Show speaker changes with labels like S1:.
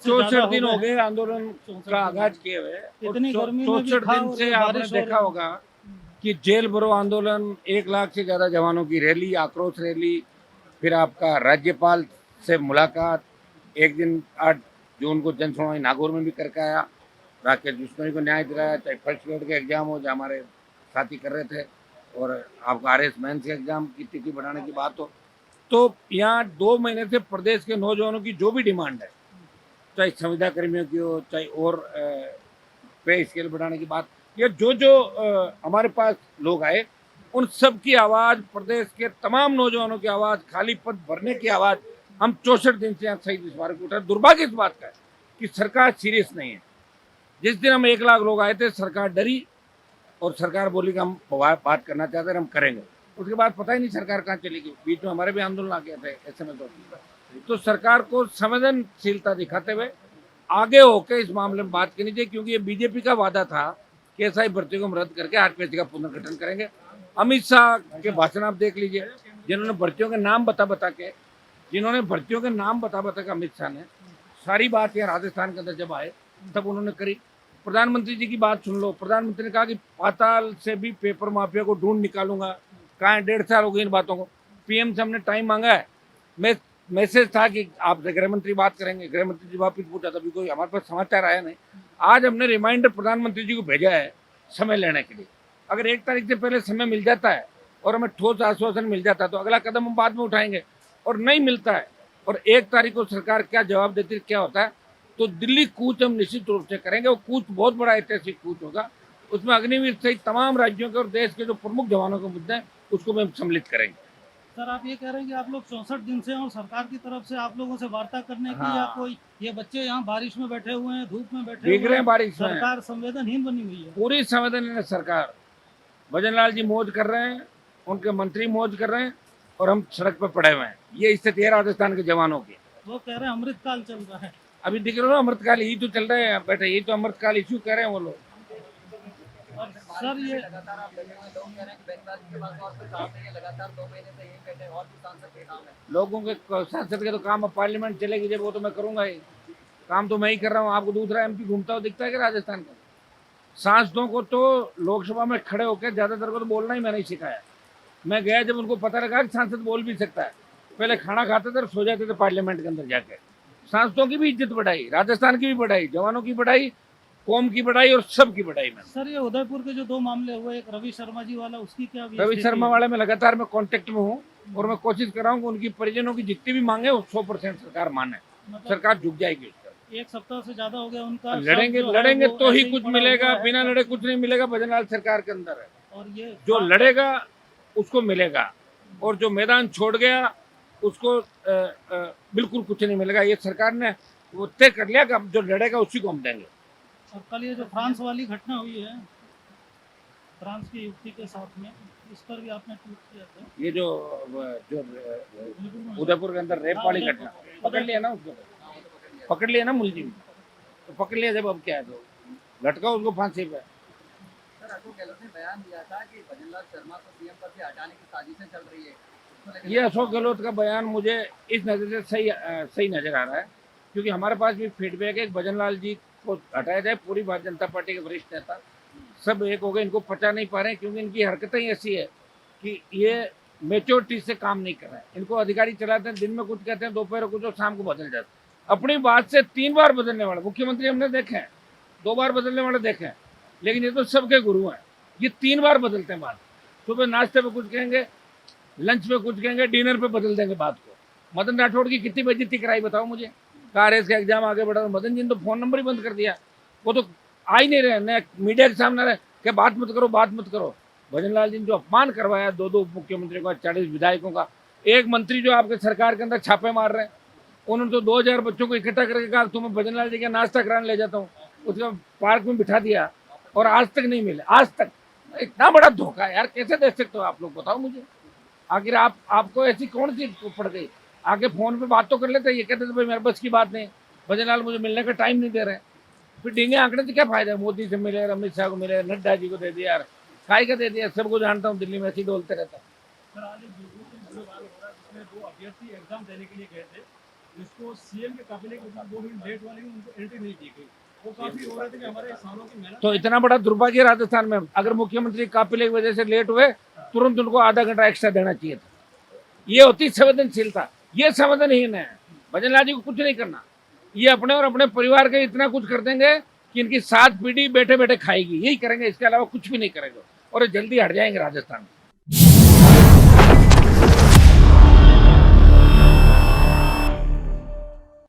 S1: 64 दिन हो गए आंदोलन का आगाज किए हुए।
S2: इतनी गर्मी में भी
S1: 64
S2: था
S1: दिन
S2: और
S1: से
S2: ये
S1: आपने
S2: बारिश हो
S1: देखा
S2: रही
S1: होगा कि जेल भरो आंदोलन, 1 लाख से ज्यादा जवानों की रैली, आक्रोश रैली, फिर आपका राज्यपाल से मुलाकात। एक दिन 8 जून को जन सुनवाई नागौर में भी करके आया, राकेश बिश्नोई को न्याय दिलाया। चाहे फर्स्ट ग्रेड के एग्जाम हो, जो हमारे साथी कर रहे थे, और आपका RS मेंस के एग्जाम की तिथि बढ़ाने की बात हो, तो यहाँ 2 महीने से प्रदेश के नौजवानों की जो भी डिमांड है, चाहे संविदा कर्मियों की हो, चाहे और पे स्केल बढ़ाने की बात, या जो जो हमारे पास लोग आए, उन सब की आवाज, प्रदेश के तमाम नौजवानों की आवाज, खाली पद भरने की आवाज, हम 64 दिन से यहाँ शहीद स्मारक उठा। दुर्भाग्य इस बात का है कि सरकार सीरियस नहीं है। जिस दिन हम 1 लाख लोग आए थे, सरकार डरी और सरकार बोली कि हम बात करना चाहते हैं, हम करेंगे। उसके बाद पता ही नहीं सरकार कहाँ चली गई। बीच में हमारे भी आंदोलन आ गए थे SMS ऑफिस। तो सरकार को संवेदनशीलता दिखाते हुए आगे होकर इस मामले में बात करनी चाहिए, क्योंकि ये बीजेपी का वादा था कि SI भर्ती को हम रद्द करके 8 का पुनर्गठन करेंगे। अमित शाह के भाषण आप देख लीजिए, जिन्होंने भर्तियों के नाम बता बता के अमित शाह ने सारी बात यहाँ राजस्थान के अंदर जब आए तब उन्होंने करी। प्रधानमंत्री जी की बात सुन लो, प्रधानमंत्री ने कहा कि पाताल से भी पेपर माफिया को ढूंढ निकालूंगा। कहाँ 1.5 साल हो गए इन बातों को। PM से हमने टाइम मांगा है। मैं मैसेज था कि आपसे गृह मंत्री बात करेंगे, गृह मंत्री जी वापिस पूछा, तभी कोई हमारे पास समाचार आया नहीं। आज हमने रिमाइंडर प्रधानमंत्री जी को भेजा है समय लेने के लिए। अगर 1 तारीख से पहले समय मिल जाता है और हमें ठोस आश्वासन मिल जाता है तो अगला कदम हम बाद में उठाएंगे, और नहीं मिलता है और 1 तारीख को सरकार क्या जवाब देती है, क्या होता है, तो दिल्ली कूच हम निश्चित रूप से करेंगे। वो कूच बहुत बड़ा ऐतिहासिक कूच होगा। उसमें अग्निवीर सहित तमाम राज्यों के और देश के जो प्रमुख जवानों के मुद्दे हैं उसको भी हम सम्मिलित करेंगे।
S2: सर, आप ये कह रहे हैं कि आप लोग 64 दिन से और सरकार की तरफ से आप लोगों से वार्ता करने की, या
S1: हाँ,
S2: कोई ये बच्चे यहाँ बारिश में बैठे हुए हैं, धूप में बैठे
S1: भीग
S2: हुए
S1: रहे
S2: हैं,
S1: हैं बारिश में।
S2: सरकार संवेदनहीन बनी हुई है?
S1: पूरी संवेदनहीन सरकार। भजन लाल जी मौज कर रहे हैं, उनके मंत्री मौज कर रहे हैं, और हम सड़क पर पड़े हुए हैं। ये स्थिति है राजस्थान के जवानों की।
S2: वो कह रहे हैं अमृतकाल चल रहा है।
S1: अभी दिख रहा है अमृतकाल यही तो चल रहे हैं बेटा, यही तो अमृतकाल इश्यू कह रहे हैं वो लोग।
S2: और सर, ये
S3: लगातार आप बैठे हुए लोग कह रहे हैं कि बेंगाल के पास और कोई काम नहीं है, लगातार 2 महीने से यही बैठे हैं, और भी सांसद के काम है।
S1: लोगों के सांसद के तो काम, अब पार्लियामेंट चलेगी जब, वो तो मैं करूंगा ही। काम तो मैं ही कर रहा हूँ। आपको दूसरा MP घूमता हुआ दिखता है कि राजस्थान का? सांसदों को तो लोकसभा में खड़े होकर ज्यादातर को तो बोलना ही मैंने ही सिखाया। मैं गया जब उनको पता लगा कि सांसद बोल भी सकता है, पहले खाना खाते थे और सो जाते थे पार्लियामेंट के अंदर जाके। सांसदों की भी इज्जत बढ़ाई, राजस्थान की भी बढ़ाई, जवानों की बढ़ाई, कौम की बढ़ाई और सबकी बढ़ाई में।
S2: सर, ये उदयपुर के जो 2 मामले हुए, एक रवि शर्मा जी वाला, उसकी क्या अभी
S1: रवि
S2: स्थिति
S1: शर्मा
S2: है?
S1: वाले में लगातार मैं कांटेक्ट में हूँ, और मैं कोशिश कर रहा हूँ कि उनकी परिजनों की जितनी भी मांगे वो 100% सरकार माने।
S2: मतलब
S1: सरकार झुक जाएगी उस पर।
S2: 1 सप्ताह से ज्यादा हो गया उनका।
S1: लड़ेंगे,
S2: शव जो है
S1: लड़ेंगे
S2: वो
S1: तो ही
S2: ऐसे
S1: कुछ
S2: पड़ा
S1: मिलेगा,
S2: हुआ है।
S1: बिना लड़े कुछ नहीं मिलेगा। भजनलाल सरकार के अंदर है,
S2: और ये
S1: जो लड़ेगा उसको मिलेगा, और जो मैदान छोड़ गया उसको बिल्कुल कुछ नहीं मिलेगा। ये सरकार ने वो तय कर लिया कि अब जो लड़ेगा उसी को हम देंगे।
S2: और कल ये जो फ्रांस वाली घटना हुई है, फ्रांस की युवती के साथ में, इस पर भी आपने ट्वीट किया था।
S1: ये जो उदयपुर के अंदर रेप वाली घटना, पकड़ लिया ना उसको, पकड़ लिया ना मुलजिम, तो पकड़ लिया जब, अब क्या है, तो लटका उसको फांसी पे।
S3: सर, अशोक गहलोत ने बयान दिया था कि भजनलाल शर्मा को CM पद से हटाने की साजिशें चल रही है, उसको लेकर
S1: ये अशोक गहलोत का बयान मुझे इस नज़र से सही नजर आ रहा है, क्योंकि हमारे पास भी फीडबैक है कि भजनलाल जी को हटाया जाए। पूरी भारतीय जनता पार्टी के वरिष्ठ नेता सब एक हो गए, इनको पचा नहीं पा रहे हैं, क्योंकि इनकी हरकतें ऐसी है कि ये मेच्योरिटी से काम नहीं कर रहे हैं। इनको अधिकारी चलाते हैं, दिन में कुछ कहते हैं, दोपहर कुछ और शाम को बदल जाते हैं। अपनी बात से 3 बार बदलने वाले मुख्यमंत्री हमने देखे हैं, 2 बार बदलने वाले देखे हैं, लेकिन ये तो सबके गुरु हैं। ये 3 बार बदलते हैं बात। सुबह नाश्ते पे कुछ कहेंगे, लंच पे कुछ कहेंगे, डिनर पे बदल देंगे बात को। मदन राठौड़ की कितनी बेइज्जती कराई बताओ मुझे। RS का एग्जाम आगे बढ़ा, मदन जी ने तो फोन नंबर ही बंद कर दिया। वो तो आ ही नहीं रहे, न मीडिया के सामने रहे कि बात मत करो, बात मत करो। भजनलाल जी ने जो अपमान करवाया 2 उप मुख्यमंत्रियों का, 40 विधायकों का, एक मंत्री जो आपके सरकार के अंदर छापे मार रहे हैं, उन्होंने तो 2000 बच्चों को इकट्ठा करके कहा तुम्हें भजनलाल जी का नाश्ता कराने ले जाता हूँ, उसका पार्क में बिठा दिया, और आज तक नहीं मिले, आज तक। इतना बड़ा धोखा यार, कैसे दे सकते हो आप लोग, बताओ मुझे। आखिर आपको ऐसी कौन सी पड़ गई? आगे फोन पे बात तो कर लेते, ये कहते थे भाई मेरे बस की बात नहीं, भजनलाल मुझे मिलने का टाइम नहीं दे रहे। फिर डींगे आंकड़े से क्या फायदा है? मोदी से मिले, अमित शाह को मिले, नड्डा जी को दे दिया यार, काय का दे दिया, सबको जानता हूँ, दिल्ली में ऐसे ही डोलते रहता।
S2: सर, आज एक बिल्कुल विवाद हो रहा है जिसमें 2 अभ्यर्थी एग्जाम देने के लिए गए थे,
S4: जिसको सीएम के काबिले के 2 मिनट लेट वाले में उनको एंट्री नहीं दी गई। वो काफी हो रहे थे कि हमारे सालों की मेहनत।
S1: तो इतना बड़ा दुर्भाग्य राजस्थान में, अगर मुख्यमंत्री काफिले की वजह से लेट हुए तुरंत उनको आधा घंटा एक्स्ट्रा देना चाहिए था। ये होती संवेदनशीलता। ये संवेदनहीन है। भजन लाल जी को कुछ नहीं करना, ये अपने और अपने परिवार के इतना कुछ कर देंगे कि इनकी 7 पीढ़ी बैठे बैठे खाएगी, यही करेंगे, इसके अलावा कुछ भी नहीं करेंगे और ये जल्दी हट जाएंगे राजस्थान में।